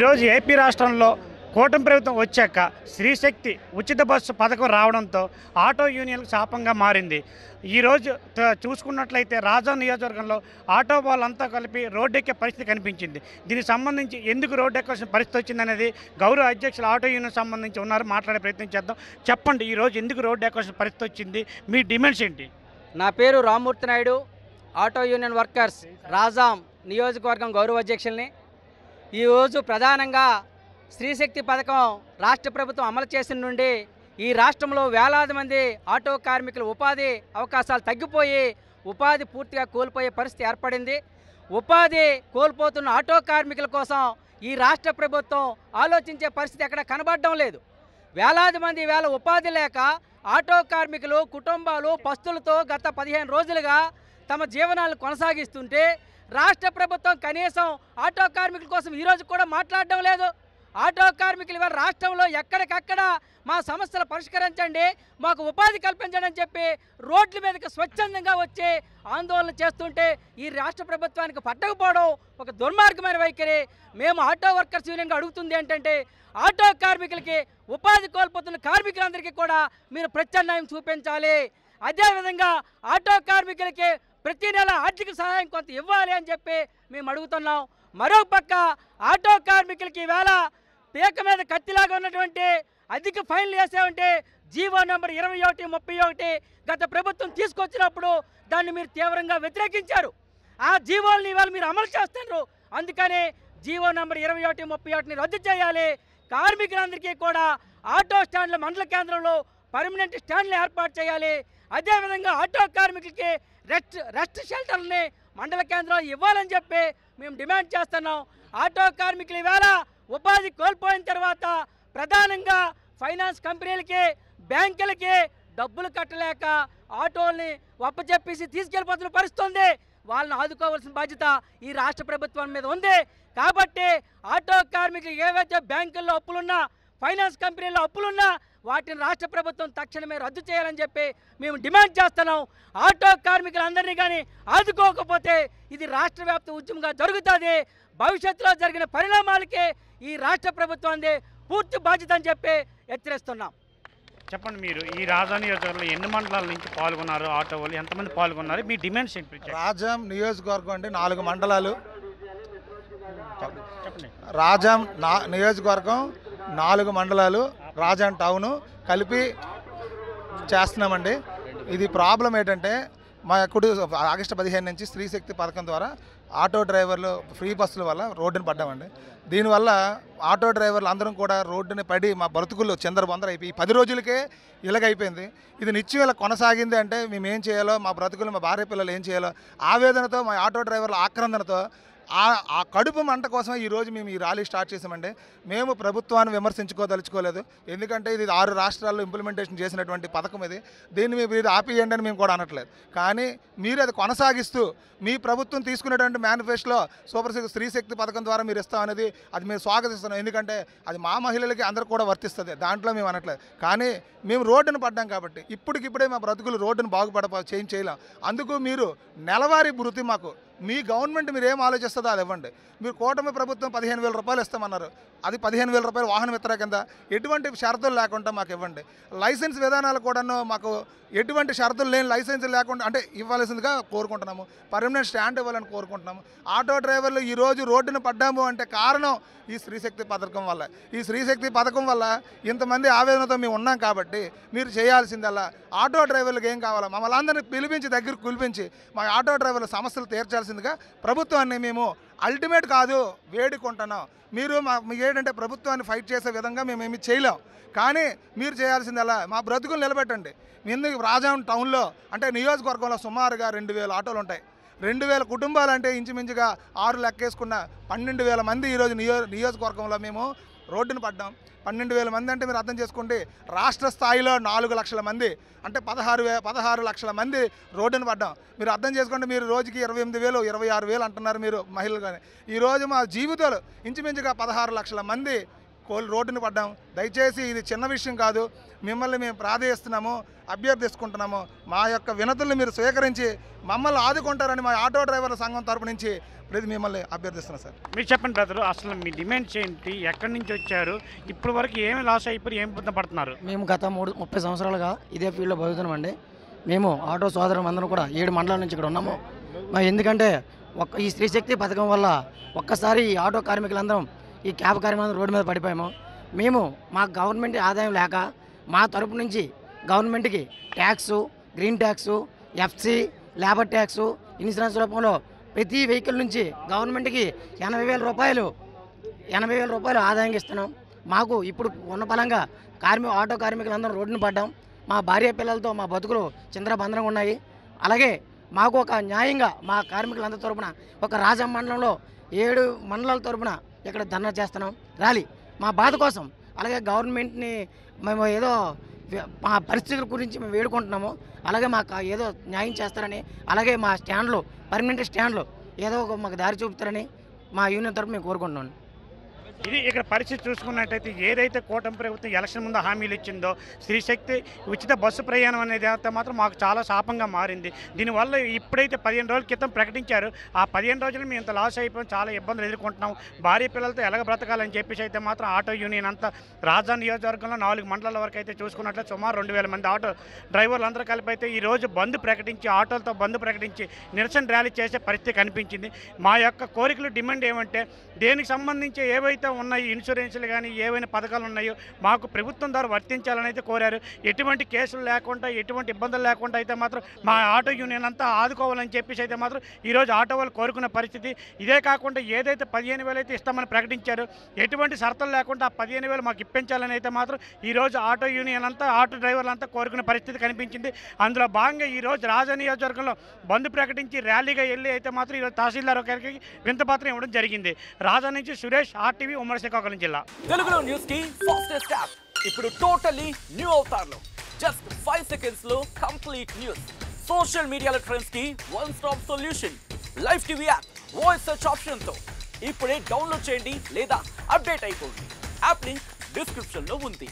ఈరోజు ఏపీ రాష్ట్రంలో కూటమి ప్రభుత్వం వచ్చాక శ్రీశక్తి ఉచిత బస్సు పథకం రావడంతో ఆటో యూనియన్లకు శాపంగా మారింది. ఈరోజు చూసుకున్నట్లయితే రాజా నియోజకవర్గంలో ఆటో వాళ్ళంతా కలిపి రోడ్డెక్కే పరిస్థితి కనిపించింది. దీనికి సంబంధించి ఎందుకు రోడ్డు ఎక్కాల్సిన పరిస్థితి వచ్చిందనేది గౌరవ అధ్యక్షులు ఆటో యూనియన్ సంబంధించి ఉన్నారు, మాట్లాడే ప్రయత్నం చేద్దాం. చెప్పండి, ఈరోజు ఎందుకు రోడ్డు ఎక్కాల్సిన పరిస్థితి వచ్చింది, మీ డిమాండ్స్ ఏంటి? నా పేరు Rammurthy Naidu, auto union workers Rajam నియోజకవర్గం గౌరవ అధ్యక్షుల్ని. ఈరోజు ప్రధానంగా స్త్రీశక్తి పథకం రాష్ట్ర ప్రభుత్వం అమలు చేసిన నుండి ఈ రాష్ట్రంలో వేలాది మంది ఆటో కార్మికుల ఉపాధి అవకాశాలు తగ్గిపోయి ఉపాధి పూర్తిగా కోల్పోయే పరిస్థితి ఏర్పడింది. ఉపాధి కోల్పోతున్న ఆటో కార్మికుల కోసం ఈ రాష్ట్ర ప్రభుత్వం ఆలోచించే పరిస్థితి ఎక్కడ కనబడడం లేదు. వేలాది మంది వేళ ఉపాధి లేక ఆటో కార్మికులు కుటుంబాలు పస్తులతో గత 15 రోజులుగా తమ జీవనాలను కొనసాగిస్తుంటే రాష్ట్ర ప్రభుత్వం కనీసం ఆటో కార్మికుల కోసం ఈరోజు కూడా మాట్లాడడం లేదు. ఆటో కార్మికులు ఇవాళ రాష్ట్రంలో ఎక్కడికక్కడ మా సమస్యలు పరిష్కరించండి, మాకు ఉపాధి కల్పించండి అని చెప్పి రోడ్ల మీదకి స్వచ్ఛందంగా వచ్చి ఆందోళన చేస్తుంటే ఈ రాష్ట్ర ప్రభుత్వానికి పట్టకపోవడం ఒక దుర్మార్గమైన వైఖరి. మేము ఆటో వర్కర్స్ యూనియన్గా అడుగుతుంది ఏంటంటే, ఆటో కార్మికులకి ఉపాధి కోల్పోతున్న కార్మికులందరికీ కూడా మీరు ప్రత్యామ్నాయం చూపించాలి. అదేవిధంగా ఆటో కార్మికులకి ప్రతి నెల ఆర్థిక సహాయం కొంత ఇవ్వాలి అని చెప్పి మేము అడుగుతున్నాం. మరోపక్క ఆటో కార్మికులకి ఈవేళ పీక మీద కత్తిలాగా ఉన్నటువంటి అధిక ఫైన్లు వేసేవంటే జీవో నెంబర్ 21, 31 గత ప్రభుత్వం తీసుకొచ్చినప్పుడు దాన్ని మీరు తీవ్రంగా వ్యతిరేకించారు. ఆ జీవోల్ని ఇవాళ మీరు అమలు చేస్తున్నారు. అందుకని జీవో నెంబర్ 21, 31ని రద్దు చేయాలి. కార్మికులందరికీ కూడా ఆటో స్టాండ్ల మండల కేంద్రంలో పర్మనెంట్ స్టాండ్లు ఏర్పాటు చేయాలి. అదేవిధంగా ఆటో కార్మికులకి రెస్ట్ షెల్టర్ని మండల కేంద్రం ఇవ్వాలని చెప్పి మేము డిమాండ్ చేస్తున్నాం. ఆటో కార్మికులు ఈవేళ ఉపాధి కోల్పోయిన తర్వాత ప్రధానంగా ఫైనాన్స్ కంపెనీలకి బ్యాంకులకి డబ్బులు కట్టలేక ఆటోల్ని ఒప్పచెప్పేసి తీసుకెళ్ళిపోతున్న పరిస్థితి ఉంది. వాళ్ళని ఆదుకోవాల్సిన బాధ్యత ఈ రాష్ట్ర ప్రభుత్వం మీద ఉంది. కాబట్టి ఆటో కార్మికులు ఏవైతే బ్యాంకుల్లో అప్పులున్నా ఫైనాన్స్ కంపెనీల్లో అప్పులున్నా వాటిని రాష్ట్ర ప్రభుత్వం తక్షణమే రద్దు చేయాలని చెప్పి మేము డిమాండ్ చేస్తున్నాం. ఆటో కార్మికులందరినీ కానీ ఆదుకోకపోతే ఇది రాష్ట్ర వ్యాప్త ఉద్యమంగా జరుగుతుంది. భవిష్యత్తులో జరిగిన పరిణామాలకే ఈ రాష్ట్ర ప్రభుత్వాన్ని పూర్తి బాధ్యత అని చెప్పి హెచ్చరిస్తున్నాం. చెప్పండి, మీరు ఈ రాజా నియోజకవర్గంలో ఎన్ని మండలాల నుంచి పాల్గొన్నారు, ఆటో వాళ్ళు ఎంతమంది పాల్గొన్నారు, మీ డిమాండ్స్ ఏంటి? రాజాం నియోజకవర్గం అంటే 4 మండలాలు. చెప్పండి. రాజాం నియోజకవర్గం 4 మండలాలు, రాజాం టౌను కలిపి చేస్తున్నామండి. ఇది ప్రాబ్లం ఏంటంటే, మా ఆగస్టు 15 నుంచి స్త్రీశక్తి పథకం ద్వారా ఆటో డ్రైవర్లు ఫ్రీ బస్సుల వల్ల రోడ్డుని పడ్డామండి. దీనివల్ల ఆటో డ్రైవర్లు అందరం కూడా రోడ్డుని పడి మా బ్రతుకులు చిందరబందర అయిపోయి 10 రోజులకే ఇలాగైపోయింది. ఇది నిత్యం ఇలా కొనసాగింది అంటే మేము ఏం చేయాలో, మా బ్రతుకులు మా భార్య పిల్లలు ఏం చేయాలో ఆవేదనతో మా ఆటో డ్రైవర్ల ఆక్రందనతో ఆ కడుపు మంట కోసమే ఈరోజు మేము ఈ ర్యాలీ స్టార్ట్ చేసామండి. మేము ప్రభుత్వాన్ని విమర్శించుకోదలుచుకోలేదు, ఎందుకంటే ఇది 6 రాష్ట్రాల్లో ఇంప్లిమెంటేషన్ చేసినటువంటి పథకం ఇది. దీన్ని మీరు ఆపియండి అని మేము కూడా అనట్లేదు. కానీ మీరు అది కొనసాగిస్తూ మీ ప్రభుత్వం తీసుకునేటువంటి మేనిఫెస్టోలో సూపర్ స్త్రీశక్తి పథకం ద్వారా మీరు ఇస్తామనేది అది మేము స్వాగతిస్తున్నాం. ఎందుకంటే అది మా మహిళలకి అందరూ కూడా వర్తిస్తుంది, దాంట్లో మేము అనట్లేదు. కానీ మేము రోడ్డును పడ్డాం కాబట్టి ఇప్పటికిప్పుడే మా బ్రతుకులు రోడ్డును చేంజ్ చేయలేం. అందుకు మీరు నెలవారీ భృతి మాకు మీ గవర్నమెంట్ మీరు ఏం ఆలోచిస్తుందో అది ఇవ్వండి. మీరు కూటమి ప్రభుత్వం 15,000 రూపాయలు ఇస్తామన్నారు, అది 15,000 రూపాయలు వాహనం ఇతర కింద ఎటువంటి షరతులు లేకుండా మాకు ఇవ్వండి. లైసెన్స్ విధానాలు కూడాను మాకు ఎటువంటి షరతులు లేని లైసెన్స్ లేకుండా అంటే ఇవ్వాల్సిందిగా కోరుకుంటున్నాము. పర్మనెంట్ స్టాండ్ ఇవ్వాలని కోరుకుంటున్నాము. ఆటో డ్రైవర్లు ఈరోజు రోడ్డును పడ్డాము అంటే కారణం ఈ స్త్రీశక్తి పథకం వల్ల. ఈ స్త్రీశక్తి పథకం వల్ల ఇంతమంది ఆవేదనతో మేము ఉన్నాం కాబట్టి మీరు చేయాల్సిందల్లా ఆటో డ్రైవర్లకు ఏం కావాలో మమ్మల్ని అందరినీ పిలిపించి దగ్గరకు పిలిపించి మా ఆటో డ్రైవర్ల సమస్యలు తీర్చాల్సిందిగా ప్రభుత్వాన్ని మేము అల్టిమేట్ కాదు వేడుకుంటున్నాం. మీరు మీకు ఏంటంటే ప్రభుత్వాన్ని ఫైట్ చేసే విధంగా మేమేమి చేయలేం. కానీ మీరు చేయాల్సిందల్లా మా బ్రతుకులు నిలబెట్టండి. ఎందుకు రాజాం టౌన్లో అంటే నియోజకవర్గంలో సుమారుగా 2,000 ఆటోలు ఉంటాయి. 2,000 కుటుంబాలు అంటే ఇంచుమించుగా 6 లెక్కేసుకున్న 12,000 మంది ఈరోజు నియోజకవర్గంలో మేము రోడ్డును పడ్డాం. 12,000 మంది అంటే మీరు అర్థం చేసుకోండి, రాష్ట్ర స్థాయిలో 4 లక్షల మంది అంటే 16 లక్షల మంది రోడ్డును పడ్డాం. మీరు అర్థం చేసుకోండి, మీరు రోజుకి 28,000, 26,000 అంటున్నారు మీరు మహిళలు. కానీ ఈరోజు మా జీవితాలు ఇంచుమించుగా 16 లక్షల మంది రోడ్డుని పడ్డాం. దయచేసి ఇది చిన్న విషయం కాదు. మిమ్మల్ని మేము ప్రార్థిస్తున్నాము, అభ్యర్థిస్తున్నాము. మా యొక్క వినతుల్ని మీరు స్వీకరించి మమ్మల్ని ఆదుకుంటారని మా ఆటో డ్రైవర్ల సంఘం తరపు నుంచి మిమ్మల్ని అభ్యర్థిస్తున్నాం సార్. మీరు చెప్పండి బ్రదరు, అసలు మీ డిమాండ్స్ ఏంటి, ఎక్కడి నుంచి వచ్చారు, ఇప్పుడు వరకు ఏమి లాస్ అయిపోయి ఏం ఇబ్బంది పడుతున్నారు? మేము గత 30 సంవత్సరాలుగా ఇదే ఫీల్డ్లో బతుకుతున్నామండి. మేము ఆటో సోదరులు అందరం కూడా 7 మండలాల నుంచి ఇక్కడ ఉన్నాము. ఎందుకంటే ఈ స్త్రీశక్తి పథకం వల్ల ఒక్కసారి ఈ ఆటో కార్మికులందరం, ఈ క్యాబ్ కార్మికులందరం రోడ్డు మీద పడిపోయాము. మేము మా గవర్నమెంట్ ఆదాయం లేక మా తరపు నుంచి గవర్నమెంట్కి tax, green tax, FC, labour tax, insurance రూపంలో ప్రతి వెహికల్ నుంచి గవర్నమెంట్కి 80,000 రూపాయలు ఆదాయం ఇస్తున్నాం. మాకు ఇప్పుడు ఉన్న పలంగా ఆటో కార్మికులందరం రోడ్డును పడ్డాం. మా భార్య పిల్లలతో మా బతుకులు చిందరబందరంగా ఉన్నాయి. అలాగే మాకు ఒక న్యాయంగా మా కార్మికులందరి తరపున ఒక రాజం మండలంలో 7 మండలాల తరపున ఇక్కడ ధర్నా చేస్తున్నాం, ర్యాలీ మా బాధ కోసం. అలాగే గవర్నమెంట్ని మేము ఏదో మా పరిస్థితుల గురించి మేము వేడుకుంటున్నాము. అలాగే మాకు ఏదో న్యాయం చేస్తారని, అలాగే మా స్టాండ్లు, పర్మనెంట్ స్టాండ్లు ఏదో ఒక మాకు దారి చూపుతారని మా యూనియన్ తరపు మేము కోరుకుంటున్నాను. ఇది ఇక్కడ పరిస్థితి చూసుకున్నట్టయితే ఏదైతే కూటమి ప్రభుత్వం ఎలక్షన్ ముందు హామీలు ఇచ్చిందో స్త్రీశక్తి ఉచిత బస్సు ప్రయాణం అనేది అయితే మాత్రం మాకు చాలా శాపంగా మారింది. దీనివల్ల ఇప్పుడైతే 15 రోజుల క్రితం ప్రకటించారు, ఆ 15 రోజులు మేము ఇంత లాస్ అయిపోయి చాలా ఇబ్బందులు ఎదుర్కొంటున్నాం. భార్య పిల్లలతో ఎలాగ బ్రతకాలని చెప్పేసి అయితే మాత్రం ఆటో యూనియన్ అంతా రాజధాని నియోజకవర్గంలో 4 మండలాల వరకు అయితే చూసుకున్నట్లయితే సుమారు 2,000 మంది ఆటో డ్రైవర్లు అందరూ కలిపి అయితే ఈరోజు బంద్ ప్రకటించి, ఆటోలతో బంద్ ప్రకటించి నిరసన ర్యాలీ చేసే పరిస్థితి కనిపించింది. మా యొక్క కోరికలు డిమాండ్ ఏమంటే దేనికి సంబంధించి ఏవైతే ఉన్నాయి, ఇన్సూరెన్స్లు కానీ ఏవైనా పథకాలు ఉన్నాయో మాకు ప్రభుత్వం ద్వారా వర్తించాలని అయితే కోరారు. ఎటువంటి కేసులు లేకుండా, ఎటువంటి ఇబ్బందులు లేకుండా అయితే మాత్రం మా ఆటో యూనియన్ అంతా ఆదుకోవాలని చెప్పేసి అయితే మాత్రం ఈరోజు ఆటో వాళ్ళు కోరుకున్న పరిస్థితి. ఇదే కాకుండా ఏదైతే 15,000 అయితే ఇస్తామని ప్రకటించారో ఎటువంటి షరతులు లేకుండా ఆ 15,000 మాకు ఇప్పించాలని అయితే మాత్రం ఈరోజు ఆటో యూనియన్ అంతా, ఆటో డ్రైవర్లు అంతా కోరుకున్న పరిస్థితి కనిపించింది. అందులో భాగంగా ఈరోజు రాజధాని నియోజకవర్గంలో బంద్ ప్రకటించి ర్యాలీగా వెళ్ళి అయితే మాత్రం ఈరోజు తహసీల్దార్ గారికి వింతపత్రం ఇవ్వడం జరిగింది. రాజధాని నుంచి సురేష్, RTV, ఉమ్మడి శ్రీకాకుళం జిల్లా. తెలుగులో న్యూస్ కి ఫాస్టెస్ట్ యాప్ ఇప్పుడు టోటల్లీ న్యూ అవతార్ లో జస్ట్ 5 సెకండ్స్ లో కంప్లీట్ న్యూస్. సోషల్ మీడియాలో ట్రెండ్స్ కి one stop solution. Live TV app voice search option తో ఇప్పుడే డౌన్లోడ్ చేయండి లేదా అప్డేట్ అయిపోండి. యాప్ లింక్ డిస్క్రిప్షన్ లో ఉంది.